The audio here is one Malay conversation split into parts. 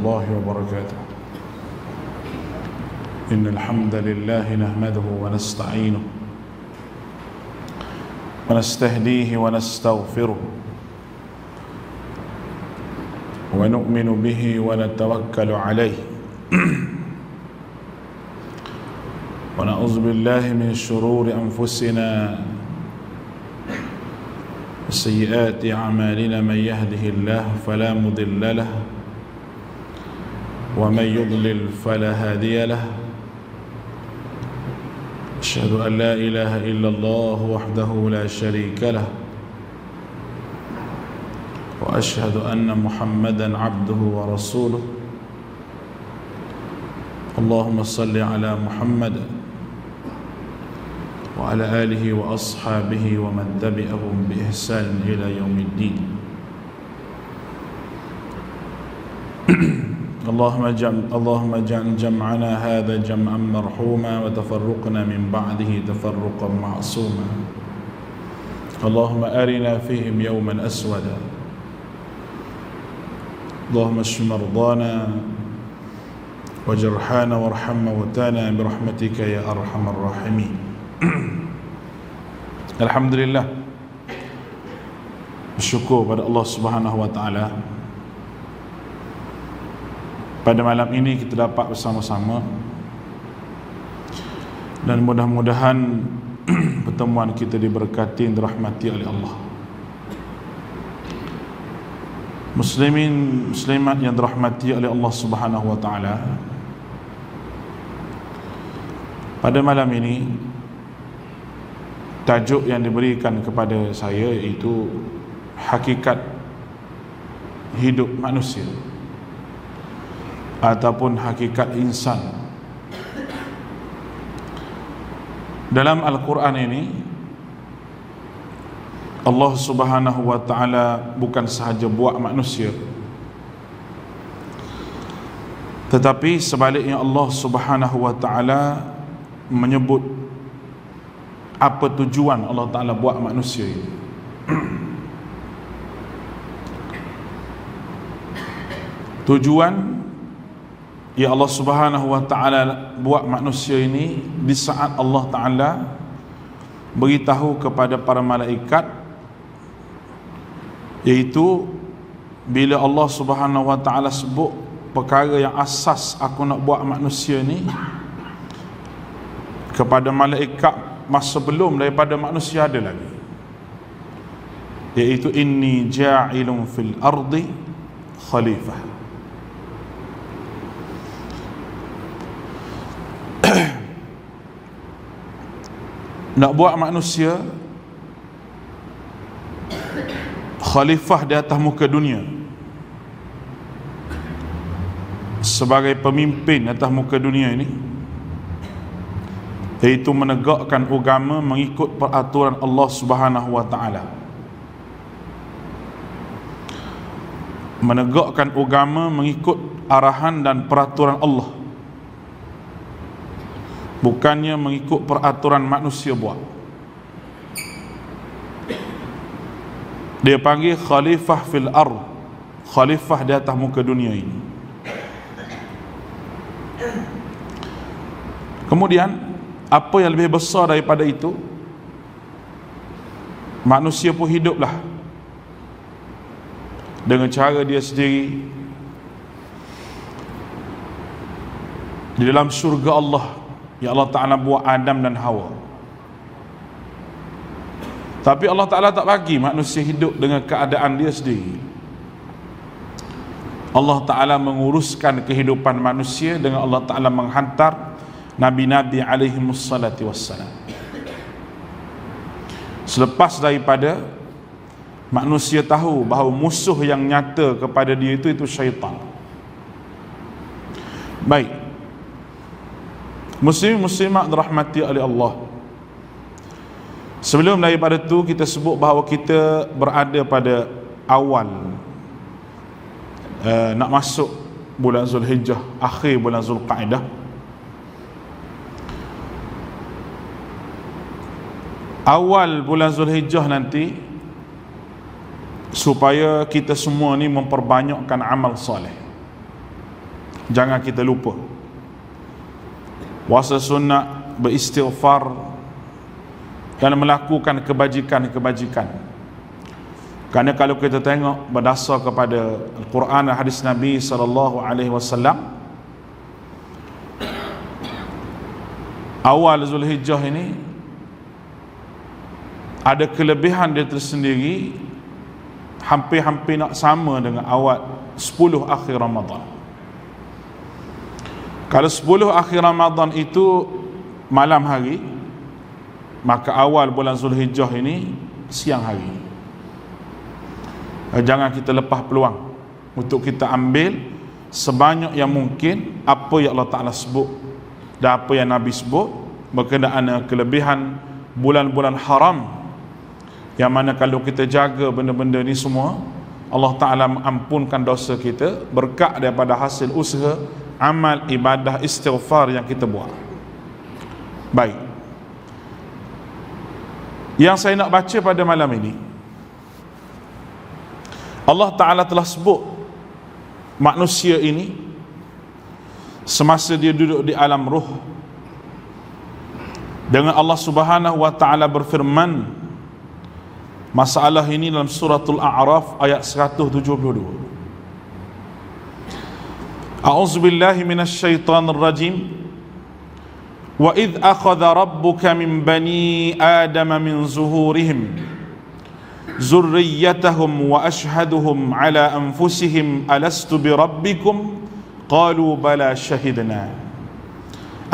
الله وبركاته. إن الحمد لله نحمده ونستعينه ونستهديه ونستغفره ونؤمن به ونتوكل عليه ونعوذ بالله من شرور أنفسنا وسيئات أعمالنا. من يهده الله فلا مضل له ومن يضلل فلا هادي له. أشهد أن لا إله إلا الله وحده لا شريك له وأشهد أن محمدا عبده ورسوله. اللهم صل على محمد وعلى آله وأصحابه ومن تبعهم بإحسان إلى يوم الدين. اللهم اجعل جمعنا هذا جمعا مرحوما وتفرقنا من بعده تفرقا معصوما. اللهم أرنا فيهم يوما أسودا. اللهم اشف مرضانا وجرحانا وارحم موتانا برحمتك يا أرحم الراحمين. Alhamdulillah, bersyukur pada Allah Subhanahu wa taala. Pada malam ini kita dapat bersama-sama, dan mudah-mudahan pertemuan kita diberkati dan dirahmati oleh Allah. Muslimin muslimat yang dirahmati oleh Allah Subhanahu wa taala, pada malam ini tajuk yang diberikan kepada saya iaitu hakikat hidup manusia ataupun hakikat insan. Dalam Al-Quran ini Allah Subhanahu wa taala bukan sahaja buat manusia, tetapi sebaliknya Allah Subhanahu wa taala menyebut apa tujuan Allah Ta'ala buat manusia ini. Tujuan ya Allah Subhanahu wa ta'ala buat manusia ini di saat Allah Ta'ala beritahu kepada para malaikat, iaitu bila Allah Subhanahu wa ta'ala sebut perkara yang asas aku nak buat manusia ni kepada malaikat masa belum daripada manusia ada lagi, iaitu inni ja'ilun fil ardi khalifah. Nak buat manusia khalifah di atas muka dunia, sebagai pemimpin atas muka dunia ini, iaitu menegakkan agama mengikut peraturan Allah Subhanahu wa taala. Menegakkan agama mengikut arahan dan peraturan Allah, bukannya mengikut peraturan manusia buat. Dia panggil khalifah fil ard, khalifah di atas muka dunia ini. Kemudian apa yang lebih besar daripada itu, manusia pun hiduplah dengan cara dia sendiri di dalam syurga Allah. Ya Allah Ta'ala buat Adam dan Hawa, tapi Allah Ta'ala tak bagi manusia hidup dengan keadaan dia sendiri. Allah Ta'ala menguruskan kehidupan manusia dengan Allah Ta'ala menghantar Nabi-Nabi alaihimussalatu wassalam. Selepas daripada manusia tahu bahawa musuh yang nyata kepada dia itu syaitan. Baik, muslim-muslimat dirahmati oleh Allah, sebelum daripada itu kita sebut bahawa kita berada pada awal nak masuk bulan Zulhijjah, akhir bulan Zulqa'dah. Awal bulan Zulhijjah nanti, supaya kita semua ni memperbanyakkan amal soleh. Jangan kita lupa. Puasa sunat, beristighfar dan melakukan kebajikan-kebajikan. Kerana kalau kita tengok berdasar kepada Al-Quran dan hadis Nabi SAW, awal Zulhijjah ini ada kelebihan dia tersendiri, hampir-hampir nak sama dengan awal 10 akhir Ramadan. Kalau 10 akhir Ramadan itu malam hari, maka awal bulan Zulhijjah ini siang hari. Jangan kita lepas peluang untuk kita ambil sebanyak yang mungkin apa yang Allah Ta'ala sebut dan apa yang Nabi sebut berkenaan kelebihan bulan-bulan haram, yang mana kalau kita jaga benda-benda ni semua, Allah Ta'ala mengampunkan dosa kita berkat daripada hasil usaha, amal, ibadah, istighfar yang kita buat. Baik, yang saya nak baca pada malam ini, Allah Ta'ala telah sebut manusia ini semasa dia duduk di alam ruh, dengan Allah Subhanahu wa Ta'ala berfirman masalah ini dalam suratul A'raf ayat 172. A'udzubillahi minasyaitonir rajim. Wa idh akhadha rabbuka min bani adama min zuhurihim zurriyyatahum wa ashhaduhum ala anfusihim alastu bi rabbikum qalu bala shahidna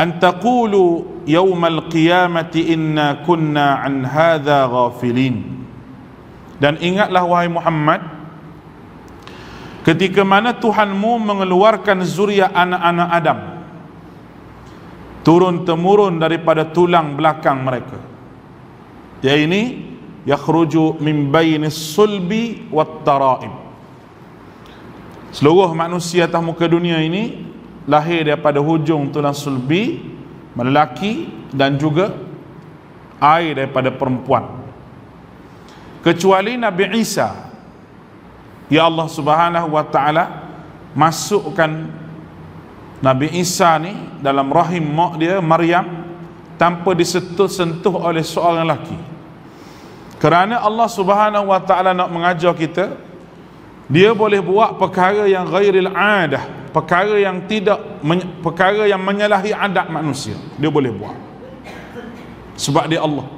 an taqulu yawmal qiyamati inna kunna an hadha ghafilin. Dan ingatlah wahai Muhammad, ketika mana Tuhanmu mengeluarkan zuriat anak-anak Adam turun-temurun daripada tulang belakang mereka, yaitu yakhruju min bainis sulbi wat taraib. Seluruh manusia atas muka dunia ini lahir daripada hujung tulang sulbi lelaki dan juga air daripada perempuan, kecuali Nabi Isa. Ya Allah Subhanahu wa Ta'ala masukkan Nabi Isa ni dalam rahim mak dia Maryam tanpa disentuh oleh seorang lelaki. Kerana Allah Subhanahu wa Ta'ala nak mengajar kita, dia boleh buat perkara yang ghairil adah, perkara yang menyalahi adat manusia, dia boleh buat sebab dia Allah.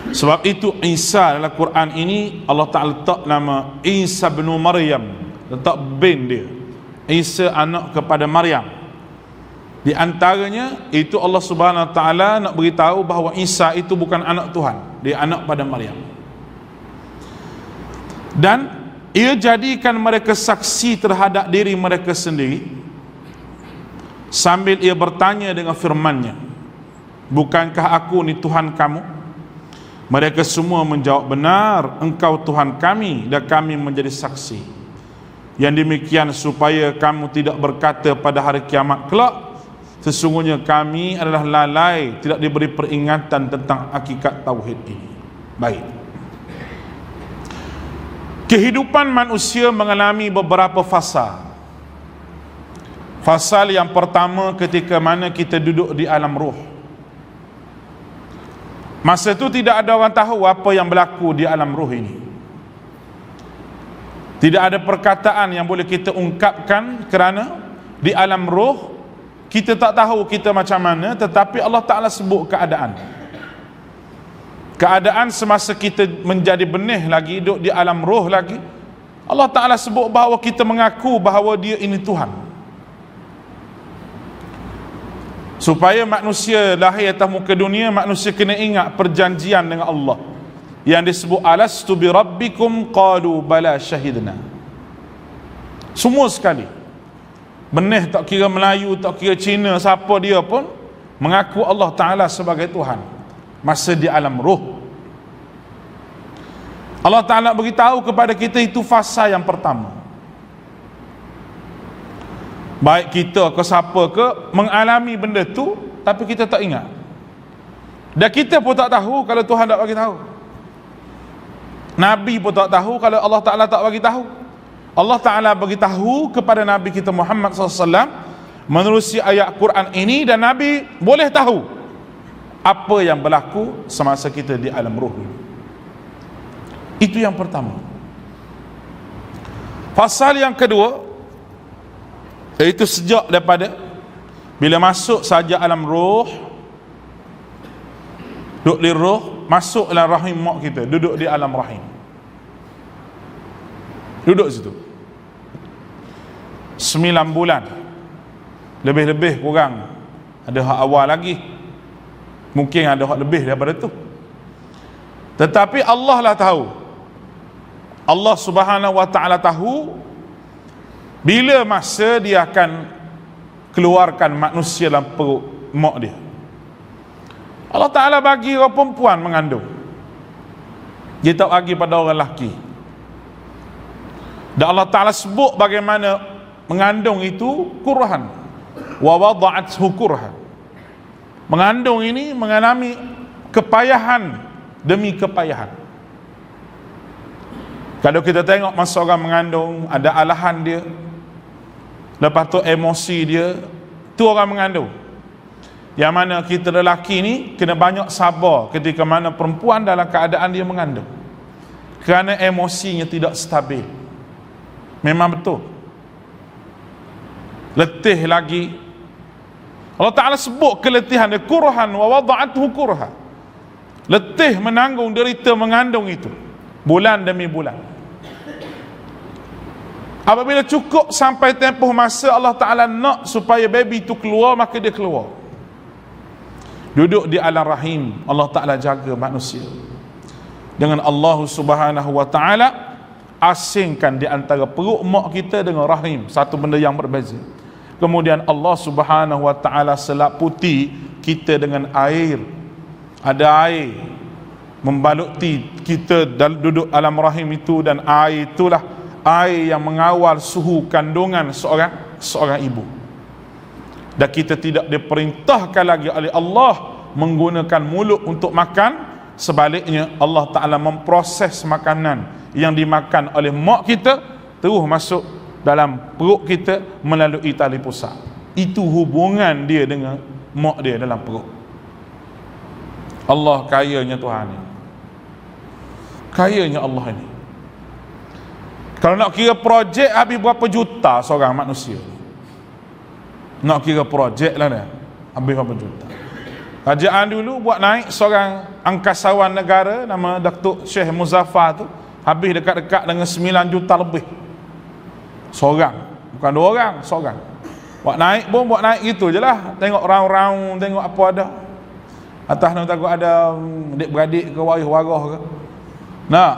Sebab itu Isa dalam Quran ini Allah Ta'ala letak nama Isa bin Maryam, letak bin dia, Isa anak kepada Maryam. Di antaranya itu Allah Subhanahu Wa Ta'ala nak beritahu bahawa Isa itu bukan anak Tuhan, dia anak pada Maryam. Dan ia jadikan mereka saksi terhadap diri mereka sendiri sambil ia bertanya dengan firman-Nya, bukankah aku ni Tuhan kamu? Mereka semua menjawab, benar, engkau Tuhan kami dan kami menjadi saksi. Yang demikian supaya kamu tidak berkata pada hari kiamat kelak, sesungguhnya kami adalah lalai, tidak diberi peringatan tentang hakikat tauhid ini. Baik, kehidupan manusia mengalami beberapa fasa. Fasa yang pertama ketika mana kita duduk di alam ruh. Masa itu tidak ada orang tahu apa yang berlaku di alam ruh ini. Tidak ada perkataan yang boleh kita ungkapkan, kerana di alam ruh kita tak tahu kita macam mana, tetapi Allah Ta'ala sebut keadaan semasa kita menjadi benih lagi, duduk di alam ruh lagi. Allah Ta'ala sebut bahawa kita mengaku bahawa dia ini Tuhan. Supaya manusia lahir atas muka dunia, manusia kena ingat perjanjian dengan Allah yang disebut alastu bi rabbikum qalu bala syahidna. Semua sekali, benih tak kira Melayu, tak kira Cina, siapa dia pun mengaku Allah Ta'ala sebagai Tuhan masa di alam ruh. Allah Ta'ala beritahu kepada kita, itu fasa yang pertama. Baik kita ke siapa ke mengalami benda tu, tapi kita tak ingat, dan kita pun tak tahu kalau Tuhan tak bagi tahu. Nabi pun tak tahu kalau Allah Ta'ala tak bagi tahu. Allah Ta'ala beritahu kepada Nabi kita Muhammad SAW menerusi ayat Quran ini, dan Nabi boleh tahu apa yang berlaku semasa kita di alam roh dulu. Itu yang pertama. Pasal yang kedua, iaitu sejak daripada bila masuk saja alam roh, duduk di roh, masuk dalam rahim mak kita, duduk di alam rahim, duduk situ 9 bulan, lebih-lebih kurang, ada hak awal lagi, mungkin ada hak lebih daripada tu, tetapi Allah lah tahu. Allah Subhanahu wa ta'ala tahu bila masa dia akan keluarkan manusia dalam perut mak dia. Allah Ta'ala bagi orang perempuan mengandung, dia tak bagi pada orang lelaki. Dan Allah Ta'ala sebut bagaimana mengandung itu kurhan, wa wada'athu kurhan. Mengandung ini mengalami kepayahan demi kepayahan. Kalau kita tengok masa orang mengandung, ada alahan dia, lepas tu emosi dia, tu orang mengandung. Yang mana kita lelaki ni kena banyak sabar ketika mana perempuan dalam keadaan dia mengandung, kerana emosinya tidak stabil. Memang betul, letih lagi. Allah Ta'ala sebut keletihan dia, kurhan wa wada'athu kurha, letih menanggung derita mengandung itu bulan demi bulan. Apabila cukup sampai tempoh masa Allah Ta'ala nak supaya baby itu keluar, maka dia keluar. Duduk di alam rahim, Allah Ta'ala jaga manusia dengan Allah Subhanahu wa Ta'ala asingkan di antara perut mak kita dengan rahim, satu benda yang berbeza. Kemudian Allah Subhanahu wa Ta'ala selaputi kita dengan air, ada air membaluti kita dan duduk alam rahim itu, dan air itulah air yang mengawal suhu kandungan seorang ibu. Dan kita tidak diperintahkan lagi oleh Allah menggunakan mulut untuk makan. Sebaliknya Allah Ta'ala memproses makanan yang dimakan oleh mak kita terus masuk dalam perut kita melalui tali pusat. Itu hubungan dia dengan mak dia dalam perut. Allah kayanya Tuhan ini, kayanya Allah ini. Kalau nak kira projek, habis berapa juta seorang manusia. Nak kira projek lah dah, habis berapa juta. Kerajaan dulu buat naik seorang angkasawan negara nama Datuk Syekh Muzaffar tu, habis dekat-dekat dengan 9 juta lebih seorang, bukan 2 orang, seorang. Buat naik pun buat naik gitu je lah, tengok round-round, tengok apa ada atas nak takut ada adik-beradik ke waris-waris ke. Nak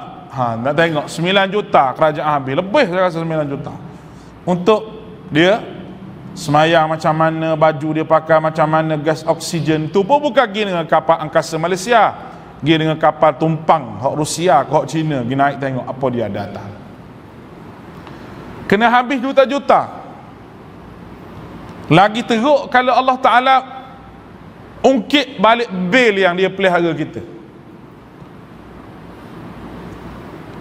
tengok 9 juta kerajaan habis, lebih saya rasa 9 juta untuk dia semayang macam mana, baju dia pakai macam mana, gas oksigen tu pun bukan pergi dengan kapal angkasa Malaysia, pergi dengan kapal tumpang hak Rusia ke hak Cina, pergi naik tengok apa dia ada atas. Kena habis juta-juta. Lagi teruk kalau Allah Ta'ala ungkit balik bil yang dia pelihara kita,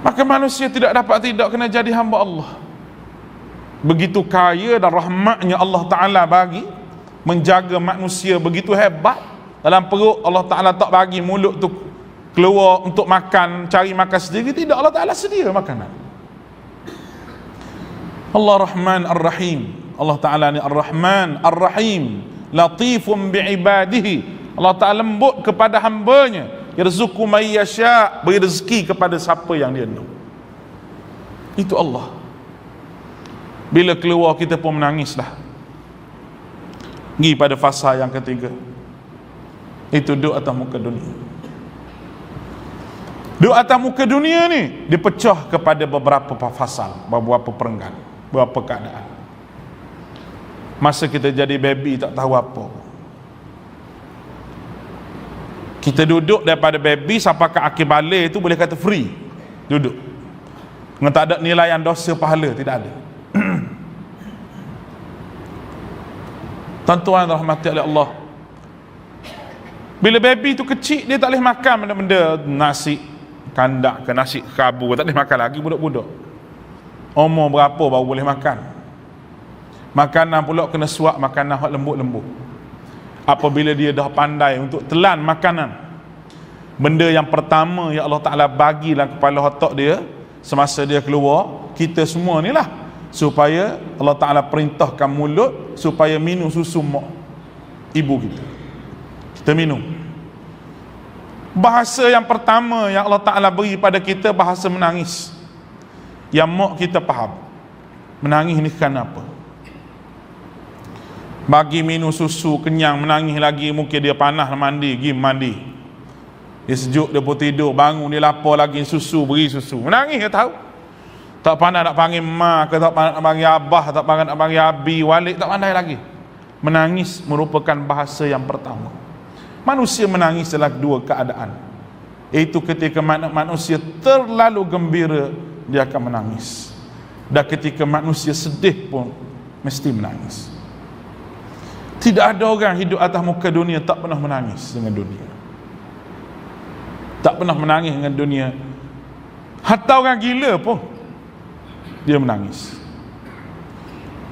maka manusia tidak dapat tidak kena jadi hamba Allah. Begitu kaya dan rahmatnya Allah Ta'ala bagi menjaga manusia begitu hebat. Dalam perut Allah Ta'ala tak bagi mulut tu keluar untuk makan, cari makan sendiri. Tidak, Allah Ta'ala sedia makanan. Allah Rahman Ar-Rahim. Allah Ta'ala ni Ar-Rahman Ar-Rahim, latifun bi'ibadihi. Allah Ta'ala lembut kepada hambanya, yarzuqu may yasha', beri rezeki kepada siapa yang dia nak. Itu Allah. Bila keluar kita pun menangislah. Pergi pada fasa yang ketiga, itu duduk atas muka dunia. Duduk atas muka dunia ni dipecah kepada beberapa fasal, beberapa perenggan, beberapa keadaan. Masa kita jadi baby tak tahu apa, kita duduk daripada baby sampai ke akhir balik itu boleh kata free duduk, dengan tak ada nilaian dosa pahala, tidak ada. Tuan-tuan rahmati oleh Allah, bila baby tu kecil dia tak boleh makan benda-benda nasi kandak ke nasi kabu, tak boleh makan lagi budak-budak. Umur berapa baru boleh makan. Makanan pula kena suap makanan hak lembut-lembut. Apabila dia dah pandai untuk telan makanan, benda yang pertama yang Allah Ta'ala bagi dalam kepala otak dia semasa dia keluar, kita semua ni lah, supaya Allah Ta'ala perintahkan mulut supaya minum susu mak ibu kita. Kita minum. Bahasa yang pertama yang Allah Ta'ala beri pada kita, bahasa menangis, yang mak kita faham. Menangis ni kenapa? Bagi minum susu, kenyang, menangis lagi, mungkin dia panas mandi, pergi mandi. Dia sejuk, dia pun tidur, bangun, dia lapar lagi, susu, beri susu. Menangis dia tahu. Tak pandai nak panggil mak, tak pandai nak panggil abah, tak pandai nak panggil abi, walik, tak pandai lagi. Menangis merupakan bahasa yang pertama. Manusia menangis dalam dua keadaan. Iaitu ketika manusia terlalu gembira, dia akan menangis. Dan ketika manusia sedih pun mesti menangis. Tidak ada orang hidup atas muka dunia tak pernah menangis dengan dunia. Tak pernah menangis dengan dunia. Hatta orang gila pun dia menangis.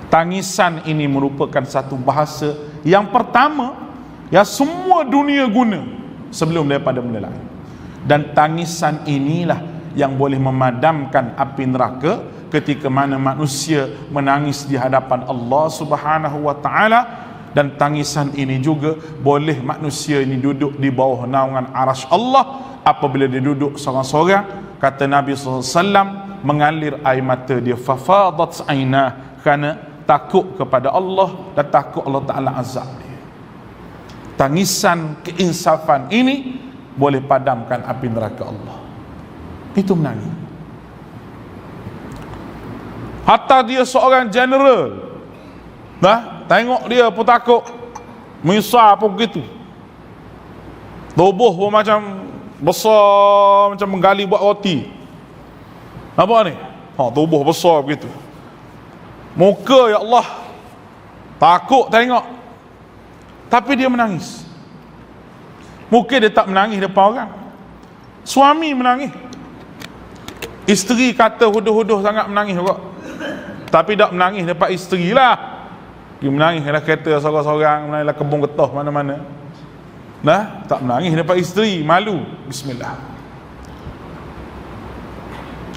Tangisan ini merupakan satu bahasa yang pertama yang semua dunia guna sebelum daripada benda lain. Dan tangisan inilah yang boleh memadamkan api neraka ketika mana manusia menangis di hadapan Allah Subhanahu wa taala. Dan tangisan ini juga boleh manusia ini duduk di bawah naungan arasy Allah. Apabila dia duduk seorang-seorang, kata Nabi SAW, mengalir air mata dia, fafadat ainah, kerana takut kepada Allah dan takut Allah Ta'ala azab dia. Tangisan keinsafan ini boleh padamkan api neraka Allah. Itu menangis. Hatta dia seorang general, tengok dia pun takut, misal pun begitu, tubuh pun macam besar, macam menggali buat roti. Apa ni? Tubuh besar begitu, muka ya Allah takut tengok, tapi dia menangis. Mungkin dia tak menangis depan orang. Suami menangis, isteri kata huduh-huduh sangat menangis juga, tapi tak menangis depan isteri lah. Dia menangis dalam kereta seorang-seorang, menangis dalam kebun getah mana-mana. Tak menangis depan isteri, malu. Bismillah.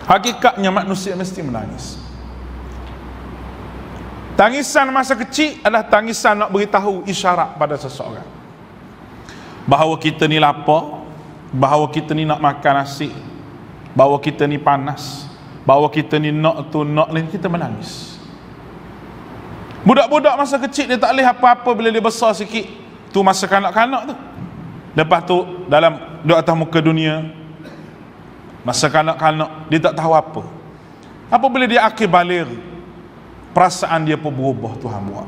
Hakikatnya manusia mesti menangis. Tangisan masa kecil adalah tangisan nak beritahu isyarat pada seseorang bahawa kita ni lapar, bahawa kita ni nak makan nasi, bahawa kita ni panas, bahawa kita ni nak tu nak lain, kita menangis. Budak-budak masa kecil dia tak boleh apa-apa bila dia besar sikit. Tu masa kanak-kanak tu. Lepas tu dalam duduk atas muka dunia, masa kanak-kanak dia tak tahu apa. Apabila dia akhir balik, perasaan dia pun berubah, Tuhan buat.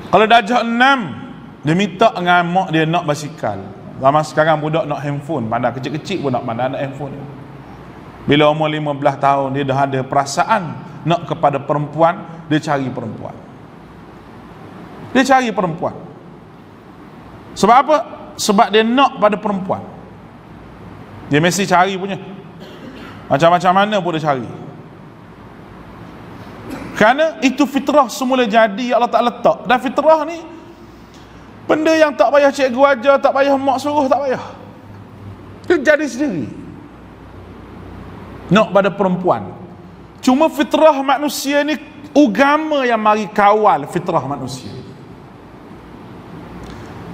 Kalau darjah 6, dia minta dengan mak dia nak basikal. Zaman sekarang budak nak handphone, pandai kecil-kecil pun nak pandai nak handphone. Bila umur 15 tahun dia dah ada perasaan nak kepada perempuan, dia cari perempuan. Dia cari perempuan. Sebab apa? Sebab dia nak pada perempuan. Dia mesti cari punya. Macam-macam mana pun dia cari. Kerana itu fitrah semula jadi Allah tak letak. Dan fitrah ni benda yang tak payah cikgu ajar, tak payah mak suruh, tak payah. Dia jadi sendiri. Nak pada perempuan. Cuma fitrah manusia ni, agama yang mari kawal fitrah manusia.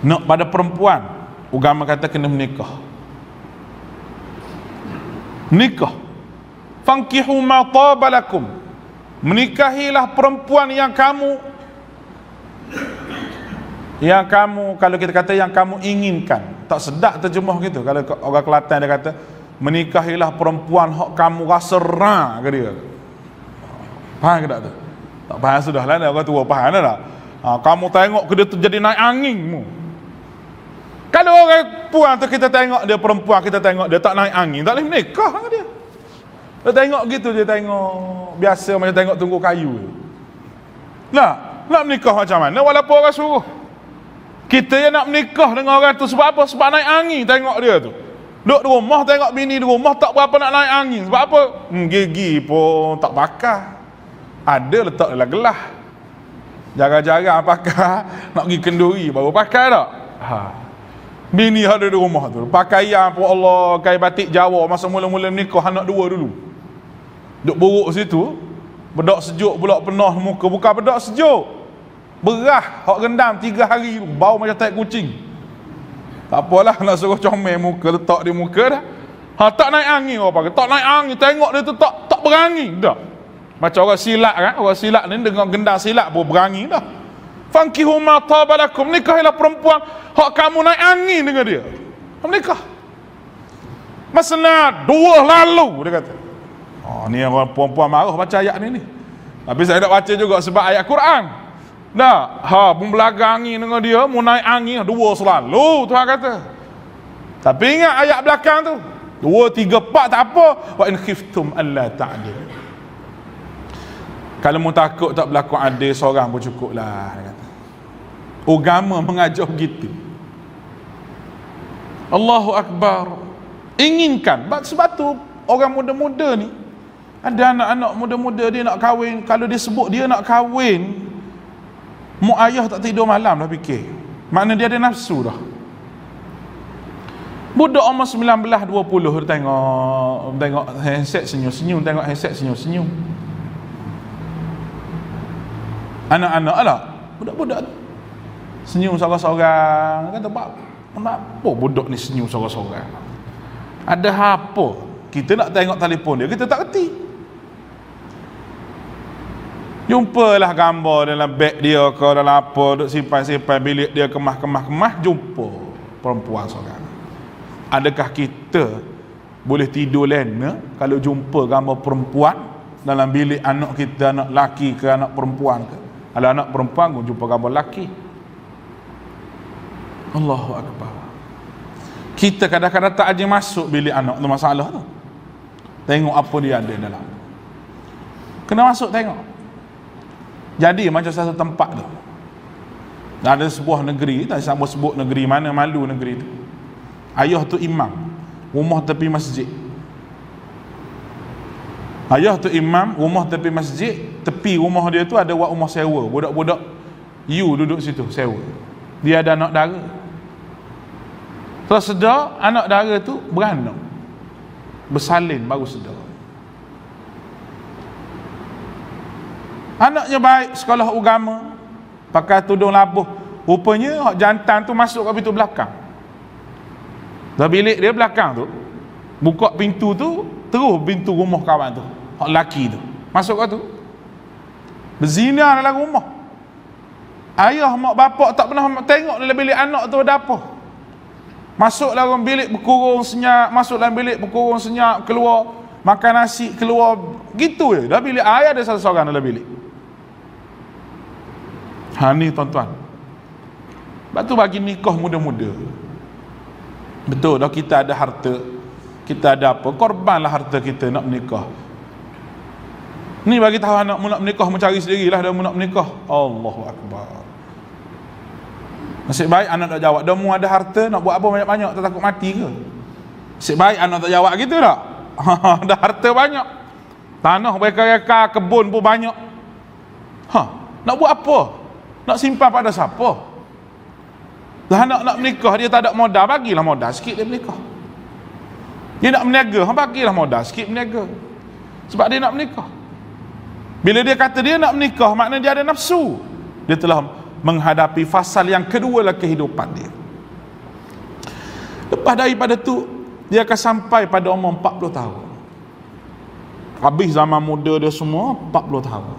Nak pada perempuan, agama kata kena menikah. Nikah. Fankihu ma taba lakum. Menikahilah perempuan yang kamu kalau kita kata yang kamu inginkan. Tak sedap terjemah gitu. Kalau orang Kelantan dia kata menikahilah perempuan hak kamu rasa ra ke dia. Faham ke tak tu? Tak faham sudah lah, orang tua faham dah. Kamu tengok ke dia tu jadi naik anginmu. Kalau orang puan tu kita tengok dia perempuan, kita tengok dia tak naik angin, tak boleh menikah dengan dia. Dia tengok gitu, dia tengok biasa macam tengok tunggu kayu. Nak menikah macam mana walaupun orang suruh. Kita yang nak menikah dengan orang tu sebab apa? Sebab naik angin tengok dia tu. Duduk di rumah tengok bini di rumah tak berapa nak naik angin. Sebab apa? Gigi pun tak pakai. Ada letak dalam gelas. Jarang-jarang pakai. Nak pergi kenduri baru pakai tak? Bini ada di rumah tu. Pakaian pun Allah, kain batik Jawa masa mula-mula menikah anak dua dulu. Duk buruk situ. Bedak sejuk pula penuh muka. Bukan bedak sejuk, berah hak rendam 3 hari, bau macam tai kucing. Tak apalah nak suruh comel muka, letak di muka dah. Tak naik angin apa ke? Tak naik angin, tengok dia tu tak berangin dah. Macam orang silat kan, orang silat ni dengan gendang silat pun berangin dah. Fankihu ma tabalakum, nikahilah perempuan hak kamu naik angin dengan dia. Menikah. Masna 2 lalu dia kata. Ni orang perempuan marah baca ayat ni. Tapi saya tak baca juga sebab ayat Quran. Dah, pun belaga angin dengan dia, mu naik angin 2 selalu Tuhan kata. Tapi ingat ayat belakang tu. 2, 3, 4 tak apa. Wa in khiftum alla ta'dil. Kalau mu takut tak berlaku adil seorang pun cukup lah, dia kata. Agama mengajar begitu. Allahu Akbar. Inginkan. Sebab tu orang muda-muda ni, ada anak-anak muda-muda dia nak kahwin, kalau dia sebut dia nak kahwin, mak ayah tak tidur malam dah fikir. Makna dia ada nafsu dah. Budak umur 19, 20 dia tengok handset senyum-senyum, tengok handset senyum-senyum. Anak-anak lah, budak-budak senyum sorang-sorang. Kata, apa budak ni senyum sorang-sorang? Ada apa? Kita nak tengok telefon dia, kita tak kerti. Jumpalah gambar dalam beg dia ke dalam apa, duk simpan-simpan bilik dia, kemas, jumpa perempuan seorang. Adakah kita boleh tidur lena kalau jumpa gambar perempuan dalam bilik anak kita, anak laki ke anak perempuan ke? Kalau anak perempuan pun jumpa gambar laki. Allahu Akbar. Kita kadang-kadang tak aja masuk bilik anak tu, masalah tu. Tengok apa dia ada dalam. Kena masuk tengok. Jadi macam satu tempat tu, ada sebuah negeri, tak siapa sebut negeri mana, malu negeri tu. Ayah tu imam, rumah tepi masjid. Ayah tu imam, rumah tepi masjid. Tepi rumah dia tu ada rumah sewa. Budak-budak duduk situ sewa. Dia ada anak dara. Terus sedar anak dara tu beranak, bersalin, baru sedar. Anaknya baik, sekolah agama, pakai tudung labuh. Rupanya hak jantan tu masuk ke pintu belakang. Dah bilik dia belakang tu, buka pintu tu, terus pintu rumah kawan tu, hak laki tu masuk ke tu, berzina dalam rumah. Ayah mak bapak tak pernah tengok dalam bilik anak tu ada apa. Masuk dalam bilik berkurung senyap, masuk dalam bilik berkurung senyap, keluar makan nasi, keluar gitu je. Dah bilik ayah ada satu seorang dalam bilik. Ni tuan-tuan. Sebab tu bagi nikah muda-muda, betul dah, kita ada harta, kita ada apa, korbanlah harta kita nak menikah. Ni bagi tahu anak nak menikah, mencari sendirilah dah nak menikah. Allahu Akbar. Nasib baik anak tak jawab, dah mu ada harta nak buat apa banyak-banyak, tak takut mati ke? Nasib baik anak tak jawab gitu tak? Dah harta banyak, tanah bereka-reka, kebun pun banyak. Nak buat apa? Nak simpan pada siapa? Lah anak nak menikah, dia tak ada modal, bagilah modal sikit dia menikah. Dia nak berniaga, bagilah modal sikit berniaga. Sebab dia nak menikah. Bila dia kata dia nak menikah, maknanya dia ada nafsu. Dia telah menghadapi fasal yang kedua lah kehidupan dia. Lepas daripada tu, dia akan sampai pada umur 40 tahun. Habis zaman muda dia semua 40 tahun.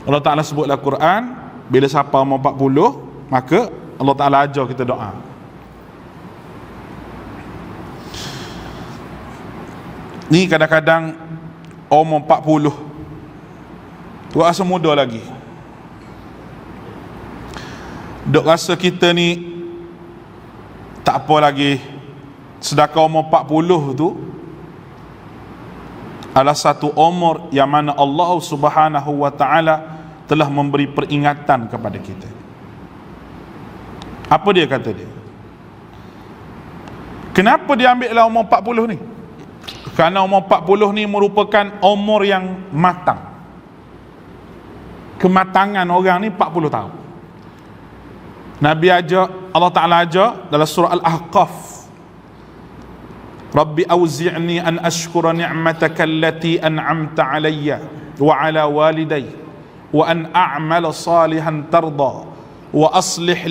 Allah Ta'ala sebut dalam Quran, bila siapa umur 40, maka Allah Ta'ala ajar kita doa. Ni kadang-kadang umur 40 tu rasa muda lagi. Dok rasa kita ni tak apa lagi. Sedangkan umur 40 tu adalah satu umur yang mana Allah Subhanahu wa Ta'ala telah memberi peringatan kepada kita. Apa dia kata dia? Kenapa dia ambil lah umur 40 ni? Kerana umur 40 ni merupakan umur yang matang. Kematangan orang ni 40 tahun. Nabi ajak, Allah Ta'ala ajak dalam surah Al-Ahqaf, Rabbi awzi'ni an ashkura ni'mataka allati an'amta alayya wa ala walidayya wa an a'mala salihan tarda wa aslih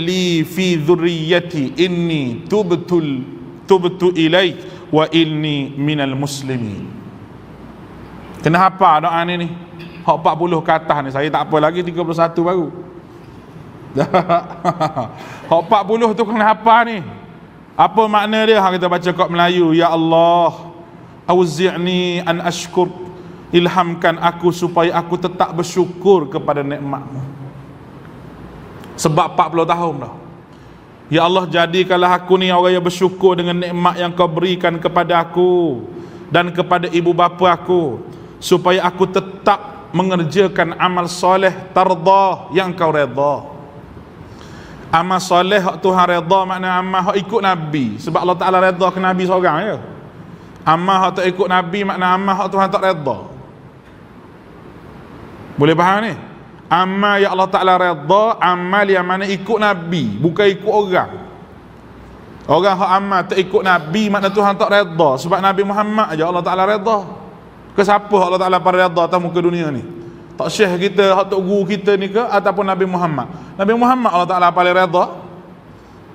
li fi dhurriyyati inni tubtu ilaik wa inni minal muslimin. Kena hafal doa ni. Hak 40 ke atas ni, saya tak apa lagi 31 baru. Hak 40 tu kena hafal ni. Apa makna dia? Kita baca kat Melayu, ya Allah, auzi'ni an ashkur, ilhamkan aku supaya aku tetap bersyukur kepada nikmat-Mu. Sebab 40 tahun dah. Ya Allah, jadikanlah aku ni orang yang bersyukur dengan nikmat yang Kau berikan kepada aku dan kepada ibu bapa aku, supaya aku tetap mengerjakan amal soleh tardah, yang Kau redha. Amal soleh hak Tuhan redha makna amal hak ikut Nabi, sebab Allah Ta'ala redha ke Nabi seorang je. Amal hak tak ikut Nabi makna amal hak Tuhan tak redha. Boleh faham ni? Amal yang Allah Ta'ala redha, amal yang mana ikut Nabi, bukan ikut orang. Orang hak amal tak ikut Nabi makna Tuhan tak redha, sebab Nabi Muhammad aja Allah Ta'ala redha. Ke siapa Allah Ta'ala pada redha atas muka dunia ni? Tak syekh kita, hak tok guru kita ni ke, ataupun Nabi Muhammad? Nabi Muhammad Allah Ta'ala paling redha.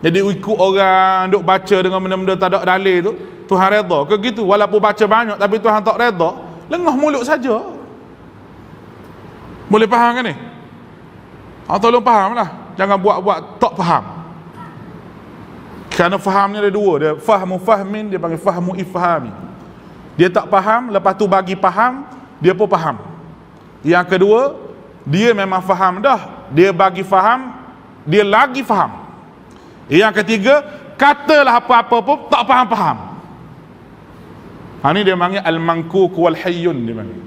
Jadi ikut orang duk baca dengan benda-benda tak ada dalil tu, Tuhan redha ke gitu? Walaupun baca banyak tapi Tuhan tak redha, lengah mulut saja. Boleh faham kan ni? Tolong faham lah, jangan buat-buat tak faham. Kerana faham ni ada dua, dia fahmu fahmin, dia panggil fahmu ifhami. Dia tak faham, lepas tu bagi faham, dia pun faham. Yang kedua, dia memang faham dah, dia bagi faham, dia lagi faham. Yang ketiga, katalah apa-apa pun tak faham-faham. Ni dia panggil al-mankuk wal hayyun, dia panggil.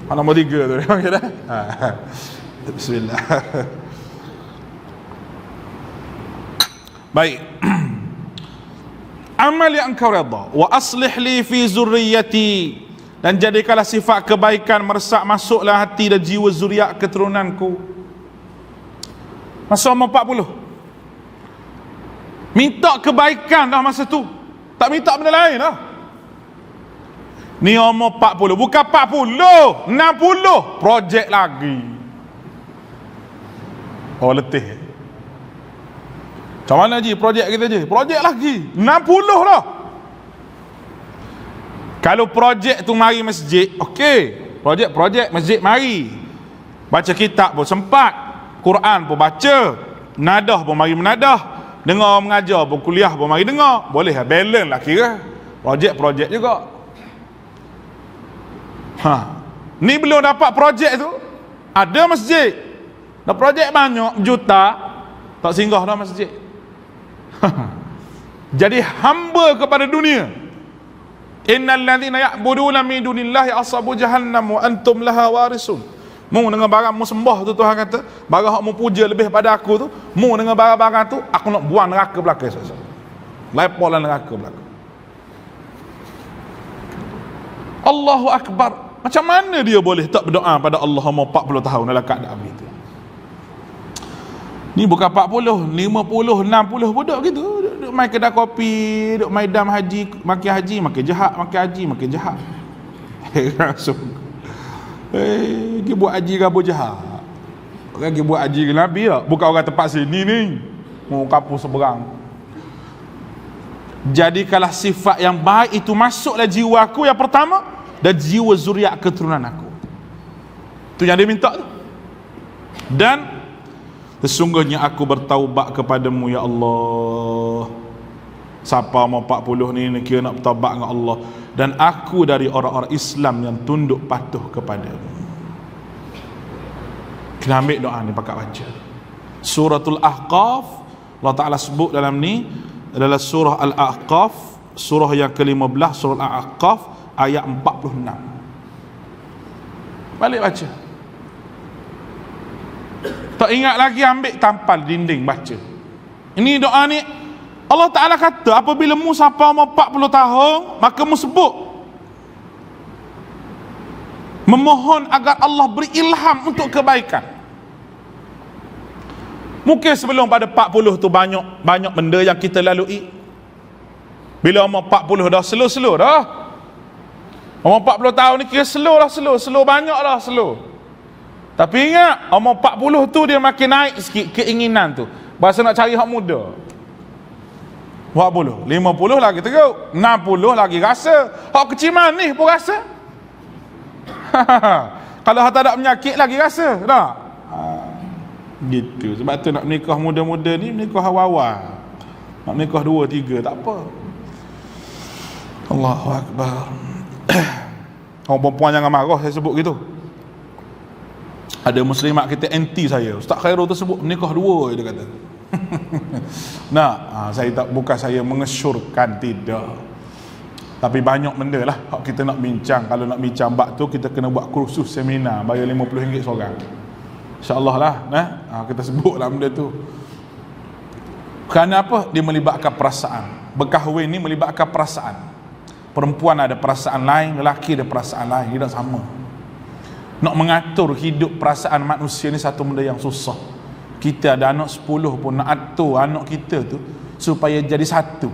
Nombor 3 tu dia panggil dah. Bismillah. Baik. Amal yang Engkau redha, wa aslih li fi zurriyyati, dan jadikanlah sifat kebaikan meresap masuklah hati dan jiwa zuriat keturunanku. Masa umur 40, minta kebaikan dah masa tu, tak minta benda lain dah. Ni umur 40, bukan 40, 60, projek lagi. Oh letih. Macam mana je projek kita je? Projek lagi 60 dah. Kalau projek tu mari masjid, okey. Projek masjid mari. Baca kitab pun sempat, Quran pun baca, nadah pun mari menadah, dengar mengajar pun, kuliah pun mari dengar. Boleh lah, balance lah kira. Projek juga. Ni belum dapat projek tu, ada masjid. Dah projek banyak juta, tak singgah dah masjid. Jadi hamba kepada dunia. Innal ladzina ya'buduna min dunillahi ashabu jahannam wa antum laha warisun. Mu dengan barang mu sembah tu, Tuhan kata, barang hak mu puja lebih pada aku tu, mu dengan barang-barang tu aku nak buang neraka belaka. Lepas neraka belaka. Allahu akbar. Macam mana dia boleh tak berdoa pada Allah umur 40 tahun dalam keadaan begitu? Ni bukan 40, 50, 60 budak gitu. Duk main kedai kopi, duk main dam haji, makin jahat, makin jahat. Langsung. Dia buat haji gapo jahat. Orang dia buat haji ke Nabi tak? Bukan orang tempat sini ni. Mau kampung seberang. Jadikanlah sifat yang baik itu masuklah jiwa aku yang pertama, dan jiwa zuriat keturunan aku. Itu yang dia minta tu. Dan sesungguhnya aku bertaubat kepadamu ya Allah. Siapa mau 40 ni kira nak bertaubat dengan Allah, dan aku dari orang-orang Islam yang tunduk patuh kepadamu. Kena ambil doa ni pakat baca. Suratul Ahqaf, Allah Ta'ala sebut dalam ni adalah surah Al-Ahqaf, surah yang ke-15, surah Al-Ahqaf ayat 46. Balik baca. Tak ingat lagi, ambil tampal dinding baca. Ini doa ni Allah Ta'ala kata, apabila mu sampai umur 40 tahun, maka mu sebut memohon agar Allah beri ilham untuk kebaikan. Mungkin sebelum pada 40 tu banyak benda yang kita lalui. Bila umur 40 dah slow dah. Umur 40 tahun ni kira slow banyak dah slow. Tapi ingat, umur 40 tu dia makin naik sikit keinginan tu. Bahasa nak cari hak muda. 40, 50 lagi teruk, 60 lagi rasa. Hak kecil manis pun rasa. Kalau hak tak ada penyakit lagi rasa, tak? Gitu. Sebab tu nak menikah muda-muda ni menikah awal-awal. Nak menikah 2, 3 tak apa. Allahu Akbar. Orang perempuan jangan marah saya sebut gitu. Ada muslimat kita anti saya. Ustaz Khairul tersebut menikah 2 dia kata. Nah, saya tak, bukan saya mengesyorkan, tidak. Tapi banyak benda lah kita nak bincang. Kalau nak bincang bab tu, kita kena buat kursus seminar, bayar RM50 seorang. InsyaAllah lah, kita sebut lah benda tu. Kerana apa? Dia melibatkan perasaan. Berkahwin ni melibatkan perasaan. Perempuan ada perasaan lain, lelaki ada perasaan lain. Dia tak sama. Nak mengatur hidup perasaan manusia ni satu benda yang susah. Kita ada anak 10 pun nak atur anak kita tu supaya jadi satu,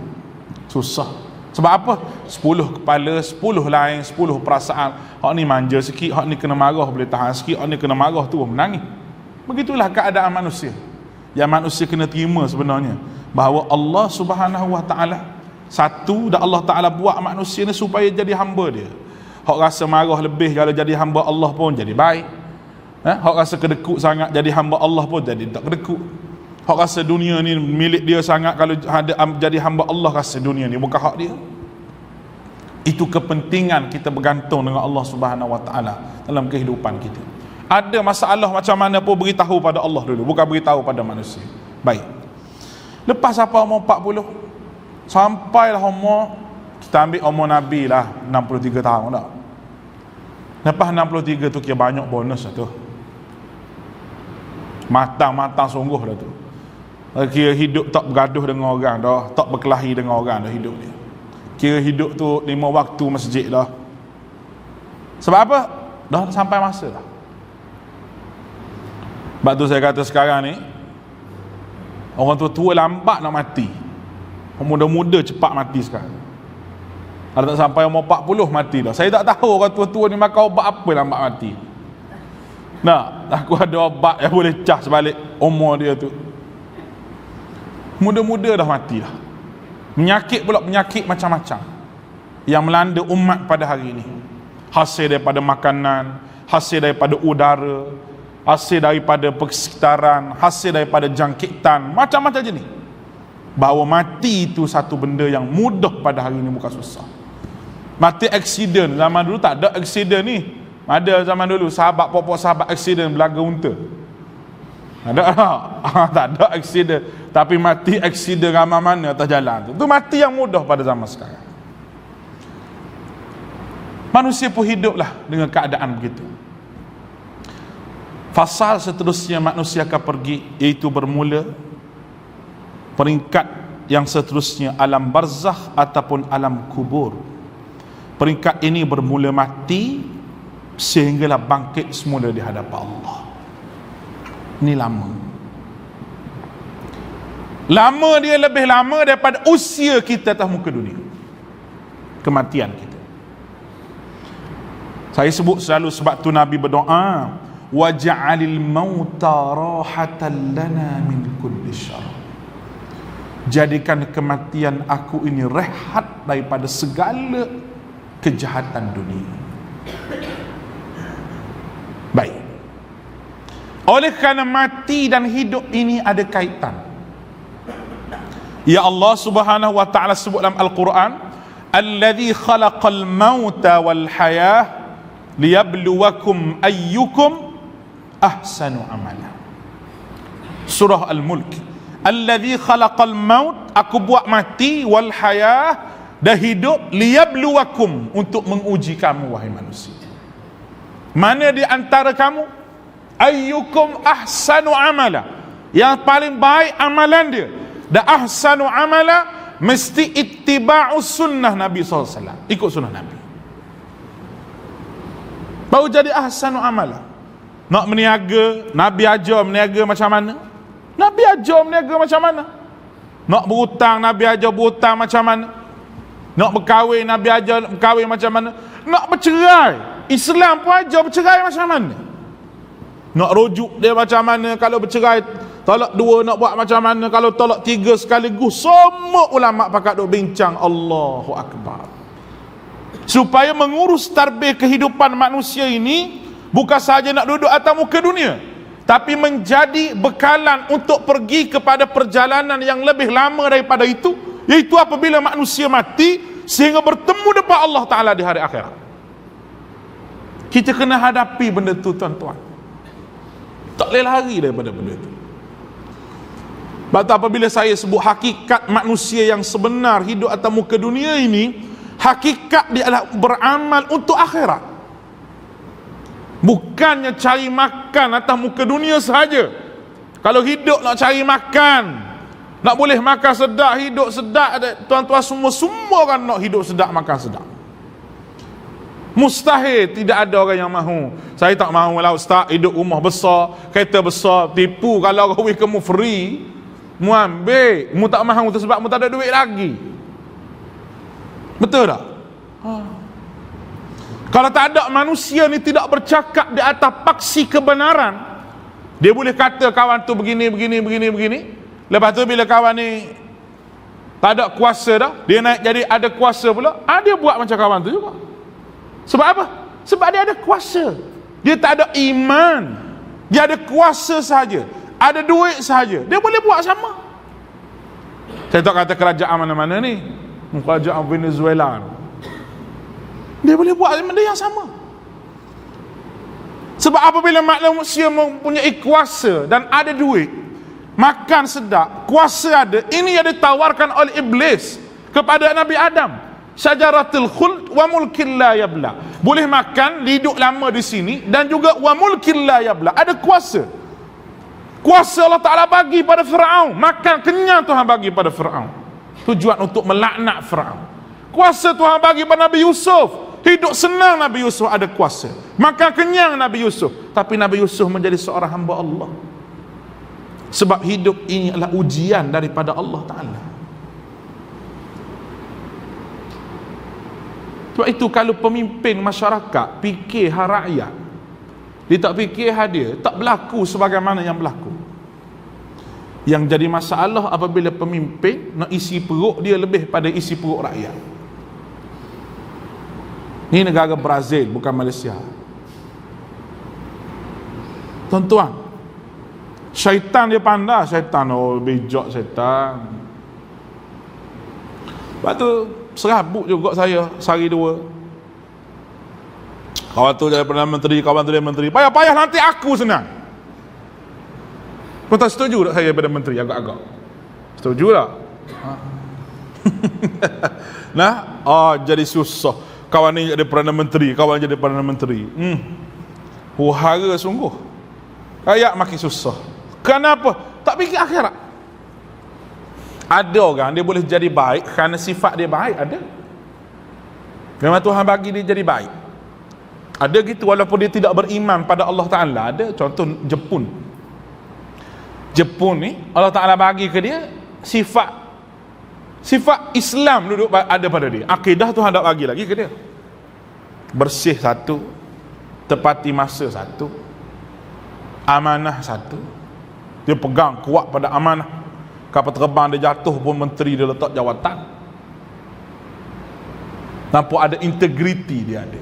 susah. Sebab apa? 10 kepala, 10 lain, 10 perasaan. Hak ni manja sikit, hak ni kena marah boleh tahan sikit, hak ni kena marah tu menangis. Begitulah keadaan manusia. Yang manusia kena terima sebenarnya, bahawa Allah Subhanahu Wa Ta'ala satu, dan Allah Ta'ala buat manusia ni supaya jadi hamba dia. Hak rasa marah lebih, kalau jadi hamba Allah pun jadi baik. Hak rasa kedekut sangat jadi hamba Allah pun jadi tak kedekut. Hak rasa dunia ni milik dia sangat, kalau jadi hamba Allah rasa dunia ni bukan hak dia. Itu kepentingan kita bergantung dengan Allah Subhanahu Wa Ta'ala dalam kehidupan kita. Ada masalah macam mana pun beritahu pada Allah dulu, bukan beritahu pada manusia. Baik. Lepas apa umur 40, sampailah umur, kita ambil umur Nabi lah 63 tahun dah. Lepas 63 tu kira banyak bonus lah tu. Matang sungguh dah tu. Kira hidup tak bergaduh dengan orang dah, tak berkelahi dengan orang dah hidup dia. Kira hidup tu 5 waktu masjid dah. Sebab apa? Dah sampai masa dah. Sebab tu saya kata sekarang ni, orang tua lambat nak mati. Orang muda-muda cepat mati sekarang. Kalau tak sampai umur 40 mati dah. Saya tak tahu orang tua-tua ni makan ubat apa lambat mati. Nah, aku ada obat yang boleh cas balik umur dia tu. Muda-muda dah mati dah. Penyakit pula, penyakit macam-macam yang melanda umat pada hari ini. Hasil daripada makanan, hasil daripada udara, hasil daripada persekitaran, hasil daripada jangkitan, macam-macam jenis. Bahawa mati itu satu benda yang mudah pada hari ini, bukan susah. Mati aksiden, zaman dulu tak ada aksiden ni. Ada zaman dulu sahabat pokok sahabat aksiden belaga unta. Ada tak? Tak ada aksiden. Tapi mati aksiden ramai mana atas jalan tu. Itu mati yang mudah pada zaman sekarang. Manusia pun hiduplah dengan keadaan begitu. Fasal seterusnya manusia akan pergi, iaitu bermula peringkat yang seterusnya alam barzakh ataupun alam kubur. Peringkat ini bermula mati sehinggalah bangkit semula di hadapan Allah. Ini lama. Lama dia lebih lama daripada usia kita atas muka dunia. Kematian kita. Saya sebut selalu sebab tu Nabi berdoa, waj'alil mauta rahatan lana min kulli syarr. Jadikan kematian aku ini rehat daripada segala kejahatan dunia. Baik. Oleh kerana mati dan hidup ini ada kaitan. Ya Allah Subhanahu wa ta'ala sebut dalam Al-Quran, alladzi khalaqal mauta wal hayah liyabluwakum ayyukum ahsanu amala. Surah Al-Mulk. Alladzi khalaqal maut, aku buat mati, wal hayah, dan hidup, liyabluwakum, untuk menguji kamu wahai manusia. Mana di antara kamu ayyukum ahsanu amala, yang paling baik amalan dia. dan ahsanu amala mesti ittiba'us sunnah Nabi SAW, ikut sunnah Nabi, baru jadi ahsanu amala. Nak meniaga, Nabi ajar meniaga macam mana, Nabi ajar meniaga macam mana. Nak berhutang, Nabi ajar berhutang macam mana. Nak berkahwin, Nabi ajar berkahwin macam mana. Nak bercerai, Islam pun ajar bercerai macam mana. Nak rujuk dia macam mana, kalau bercerai talak 2 nak buat macam mana, kalau talak 3 sekaligus. Semua ulama pakat duk bincang. Allahu Akbar. Supaya mengurus tarbih kehidupan manusia ini bukan sahaja nak duduk atas muka dunia, tapi menjadi bekalan untuk pergi kepada perjalanan yang lebih lama daripada itu, iaitu apabila manusia mati sehingga bertemu depan Allah Ta'ala di hari akhirat. Kita kena hadapi benda tu, tuan-tuan. Tak boleh lari daripada benda itu. Sebab tu apabila saya sebut hakikat manusia yang sebenar hidup atas muka dunia ini, hakikat dia adalah beramal untuk akhirat, bukannya cari makan atas muka dunia sahaja. Kalau hidup nak cari makan, nak boleh makan sedap, hidup sedap, tuan-tuan semua orang nak hidup sedap, makan sedap. Mustahil, tidak ada orang yang mahu. Saya tak mahu lah ustaz, hidup rumah besar, kereta besar, tipu. Kalau kahwin kamu free, mu ambil, mu tak mahu tu sebab mu tak ada duit lagi. Betul tak? Kalau tak ada, manusia ni tidak bercakap di atas paksi kebenaran. Dia boleh kata kawan tu begini. Lepas tu bila kawan ni tak ada kuasa dah, dia naik jadi ada kuasa pula, dia buat macam kawan tu juga. Sebab apa? Sebab dia ada kuasa. Dia tak ada iman, dia ada kuasa sahaja, ada duit sahaja, dia boleh buat sama. Saya tak kata kerajaan mana-mana ni, kerajaan Venezuela, dia boleh buat benda yang sama. Sebab apabila manusia mempunyai kuasa dan ada duit, makan sedap, kuasa ada, ini yang ditawarkan oleh iblis kepada Nabi Adam, syajaratul khuld wa mulkin la yabla. Boleh makan, hidup lama di sini, dan juga wa mulkin la yabla, ada kuasa. Kuasa Allah Ta'ala bagi pada Firaun, makan kenyang Tuhan bagi pada Firaun, tujuan untuk melaknat Firaun. Kuasa Tuhan bagi pada Nabi Yusuf, hidup senang Nabi Yusuf, ada kuasa. Makan kenyang Nabi Yusuf, tapi Nabi Yusuf menjadi seorang hamba Allah. Sebab hidup ini adalah ujian daripada Allah Ta'ala. Sebab itu kalau pemimpin masyarakat fikir hak rakyat, dia tak fikir hak dia, tak berlaku sebagaimana yang berlaku. Yang jadi masalah apabila pemimpin nak isi perut dia lebih pada isi perut rakyat. Ini negara Brazil, bukan Malaysia. Tuan-tuan, syaitan dia pandai, syaitan, oh bijak syaitan. Lepas tu serabut juga saya sehari 2. Kawan tu jadi Perdana Menteri, kawan tu jadi menteri. Payah-payah nanti aku senang. Kau tak setuju tak saya Perdana Menteri agak-agak? Setuju tak? Nah, jadi susah. Kawan ni jadi Perdana Menteri, kawan jadi Perdana Menteri. Hura sungguh. Rakyat makin susah. Kenapa? Tak fikir akhirat. Ada orang dia boleh jadi baik kerana sifat dia baik, ada. Memang Tuhan bagi dia jadi baik, ada gitu, walaupun dia tidak beriman pada Allah Ta'ala. Ada. Contoh Jepun ni Allah Ta'ala bagi ke dia sifat Islam duduk ada pada dia. Akidah Tuhan tak bagi lagi ke dia. Bersih satu, tepati masa satu, amanah satu. Dia pegang kuat pada amanah. Kapal terbang dia jatuh pun menteri dia letak jawatan. Nampak ada integriti dia ada.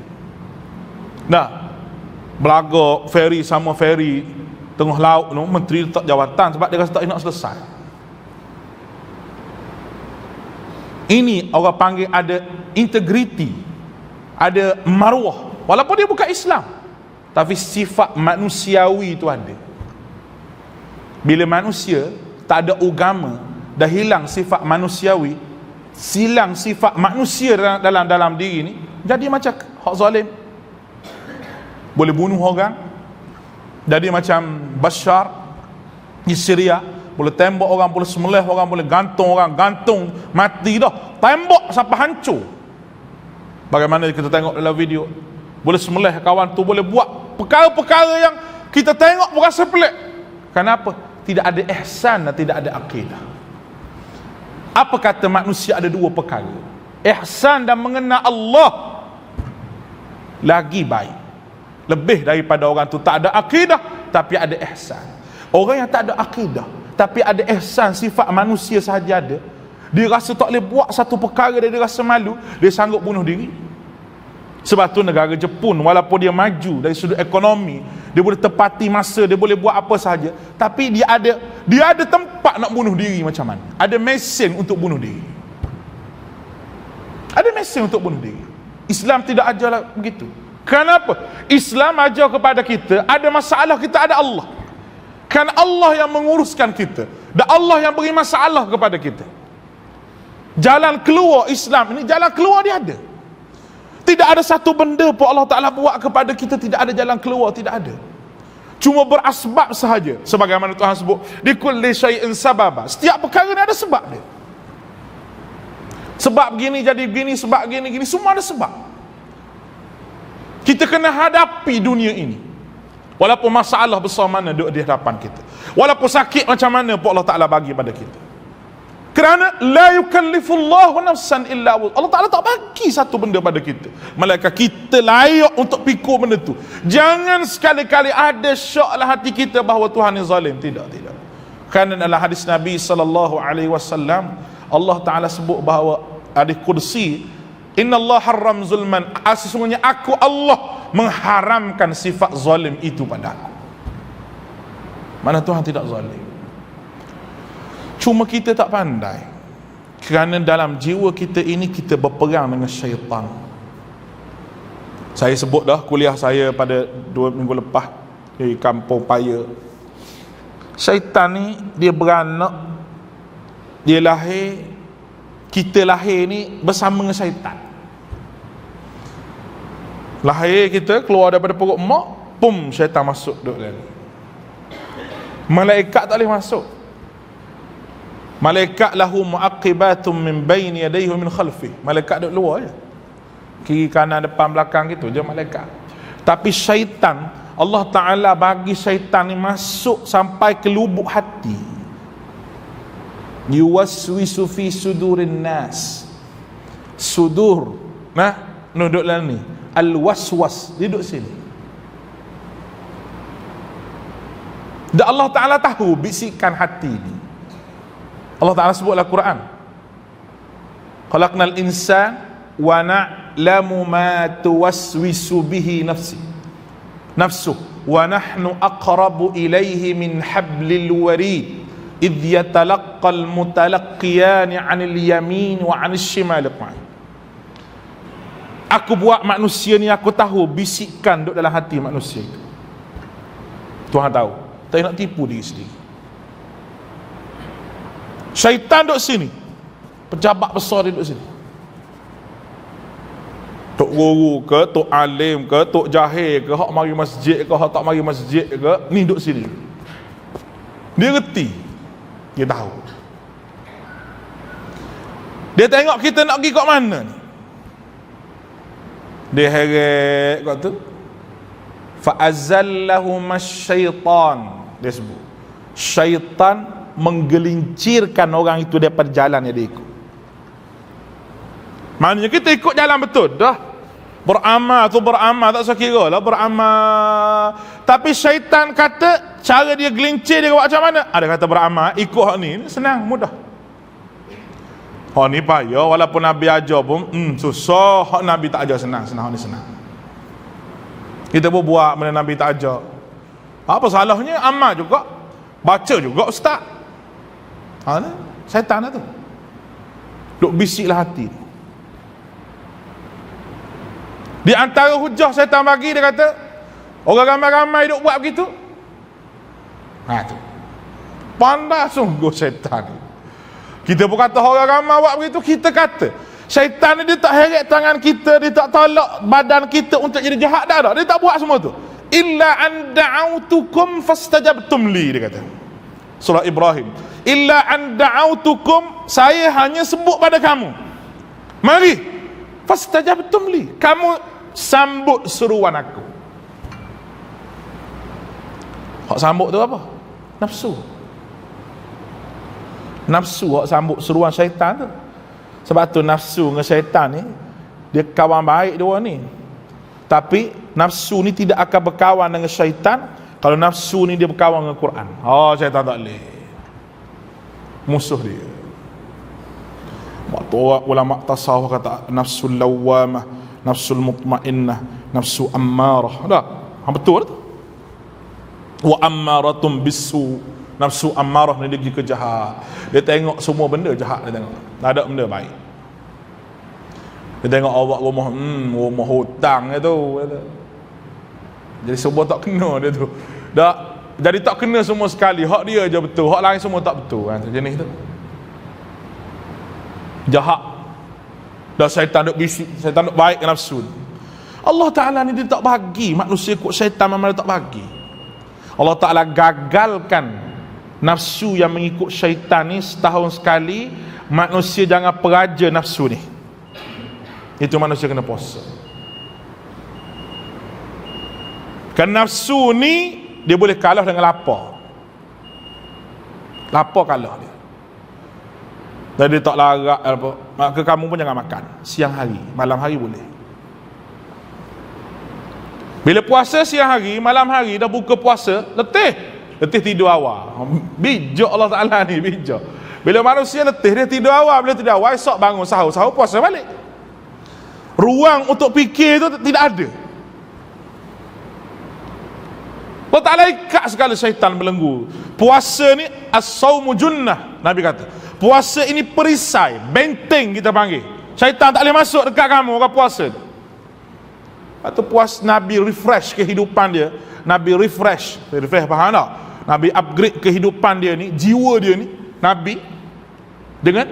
Nah, belaga feri sama feri tengah laut tu, menteri letak jawatan sebab dia rasa tak nak selesai. Ini orang panggil ada integriti, ada maruah, walaupun dia bukan Islam, tapi sifat manusiawi itu ada. Bila manusia tak ada agama, dah hilang sifat manusiawi, silang sifat manusia dalam diri ni, jadi macam hak zalim, boleh bunuh orang. Jadi macam Bashar di Syria, boleh tembak orang, boleh semelih orang, boleh gantung orang, gantung mati dah, tembak sampai hancur. Bagaimana kita tengok dalam video, boleh semelih kawan tu, boleh buat perkara-perkara yang kita tengok berasa pelik. Kenapa? Tidak ada ihsan dan tidak ada akidah. Apa kata manusia ada dua perkara, ihsan dan mengenal Allah lagi baik, lebih daripada orang tu tak ada akidah tapi ada ihsan. Orang yang tak ada akidah tapi ada ihsan, sifat manusia sahaja ada, dia rasa tak boleh buat satu perkara, dia rasa malu, dia sanggup bunuh diri. Sebab tu negara Jepun, walaupun dia maju dari sudut ekonomi, dia boleh tepati masa, dia boleh buat apa sahaja, tapi dia ada tempat nak bunuh diri macam mana. Ada mesin untuk bunuh diri. Ada mesin untuk bunuh diri. Islam tidak ajar begitu. Kenapa? Islam ajar kepada kita, ada masalah kita ada Allah. Kan Allah yang menguruskan kita, dan Allah yang beri masalah kepada kita. Jalan keluar Islam ini, jalan keluar dia ada. Tidak ada satu benda pun Allah Ta'ala buat kepada kita tidak ada jalan keluar, tidak ada. Cuma berasbab sahaja. Sebagaimana Tuhan sebut, di kulli syai'in sababa. Setiap perkara ni ada sebab dia. Sebab begini jadi begini, sebab gini, semua ada sebab. Kita kena hadapi dunia ini. Walaupun masalah besar mana duduk di hadapan kita, walaupun sakit macam mana pun Allah Ta'ala bagi pada kita. Kerana la yukallifullahu nafsan illa wus'aha. Allah Ta'ala tak bagi satu benda pada kita melainkan kita layak untuk pikul benda tu. Jangan sekali-kali ada syoklah hati kita bahawa Tuhan yang zalim. Tidak. Kerana dalam hadis Nabi SAW, Allah Ta'ala sebut bahawa hadis kursi, Inna Allah haram zulman, sesungguhnya aku Allah mengharamkan sifat zalim itu pada aku. Mana Tuhan tidak zalim. Cuma kita tak pandai. Kerana dalam jiwa kita ini kita berperang dengan syaitan. Saya sebut dah kuliah saya pada 2 minggu lepas di Kampung Paya. Syaitan ni dia beranak, dia lahir, kita lahir ni bersama dengan syaitan. Lahir kita keluar daripada perut mak, pum, syaitan masuk duduk dalam. Malaikat tak boleh masuk. Malaikat lahu muaqibatum min baini yadayhi wa min khalfi. Malaikat duduk luar je, kiri kanan depan belakang gitu je malaikat. Tapi syaitan, Allah Ta'ala bagi syaitan ni masuk sampai ke lubuk hati. Yuwaswisu fi sudurin nas. Sudur, duduk dalam ni. Al-waswas, dia duduk sini. Dan Allah Ta'ala tahu bisikan hati ni. Allah Ta'ala sebut dalam Quran, khalaqnal insan wa na'lamu ma tuwaswisu bihi nafsuh wa nahnu aqrabu ilayhi min hablil warid idh yatalaqqal mutalaqqiyani 'anil yamin wa 'anil shimali qa'id. Aku buat manusia ni, aku tahu bisikan duduk dalam hati manusia itu. Tuhan tahu. Tak nak tipu diri sendiri. Syaitan duduk sini, pejabat besar dia duduk sini, tok guru ke, tok alim ke, tok jahil ke, hak mari masjid ke, hak tak mari masjid ke, ni duduk sini. Dia reti, dia tahu. Dia tengok kita nak pergi kat mana ni, dia heret kat tu. Fa'azallahuma syaitan, dia sebut syaitan menggelincirkan orang itu daripada jalan yang dia ikut. Maknanya kita ikut jalan betul dah. Beramal tu beramal, tak usah kira lah beramal. Tapi syaitan kata cara dia gelincir dia buat macam mana? Ada kata beramal, ikut hak ni senang, mudah. Hak ni payah, walaupun Nabi ajar pun susah. Hak Nabi tak ajar senang, hak ni senang. Kita pun buat benda Nabi tak ajar. Apa salahnya? Amal juga, baca juga ustaz. Syaitan lah tu, duk bisiklah hati. Di antara hujah syaitan bagi, dia kata orang ramai-ramai duk buat begitu. Tu pandai sungguh syaitan ni. Kita pun kata orang ramai buat begitu, kita kata syaitan ni dia tak heret tangan kita, dia tak tolak badan kita untuk jadi jahat dah. Dia tak buat semua tu. Illa an da'autukum fastajabtum li, dia kata. surah Ibrahim, illa an da'autukum, saya hanya sebut pada kamu, mari, fastajabtum li, kamu sambut seruan aku. Hak sambut tu apa? Nafsu. Nafsu hak sambut seruan syaitan tu. Sebab tu nafsu dengan syaitan ni, dia kawan baik dia ni. Tapi nafsu ni tidak akan berkawan dengan syaitan kalau nafsu ni dia berkawan dengan Quran. Oh, syaitan tak boleh. Musuh dia. Waktu ulama tasawuf kata nafsul lawamah, nafsul mutmainnah, nafsu ammarah. Tak? Betul tu. Wa ammaratum bisu, nafsu ammarah ni dia pergi ke jahat. Dia tengok semua benda jahat, dia tengok, tak ada benda baik. Dia tengok awak rumah hutang dia tu. Jadi semua tak kena dia tu. Tak, jadi tak kena semua sekali. Hak dia je betul, hak lain semua tak betul kan, jenis tu. Jahat. Dah syaitan duk bisik, syaitan duk baik ke nafsu. Allah Ta'ala ni dia tak bagi manusia ikut syaitan, memang dia tak bagi. Allah Ta'ala gagalkan nafsu yang mengikut syaitan ni setahun sekali. Manusia jangan peraja nafsu ni. Itu manusia kena puasa. Kerana nafsu ni dia boleh kalah dengan lapar. Lapar kalah dia. Jadi tak larat apa, maka kamu pun jangan makan siang hari, malam hari boleh. Bila puasa siang hari, malam hari dah buka puasa, letih tidur awal. Bijak Allah Ta'ala ni, bijak. Bila manusia letih, dia tidur awal. Bila tidur awal, esok bangun sahur puasa balik. Ruang untuk fikir tu tidak ada. Allah Ta'ala ikat segala syaitan belenggu. Puasa ni as-sawmu junnah, Nabi kata. Puasa ini perisai, benteng kita panggil. Syaitan tak boleh masuk dekat kamu orang puasa. Atau puas Nabi refresh kehidupan dia. Nabi refresh faham tak? Nabi upgrade kehidupan dia ni, jiwa dia ni, Nabi, dengan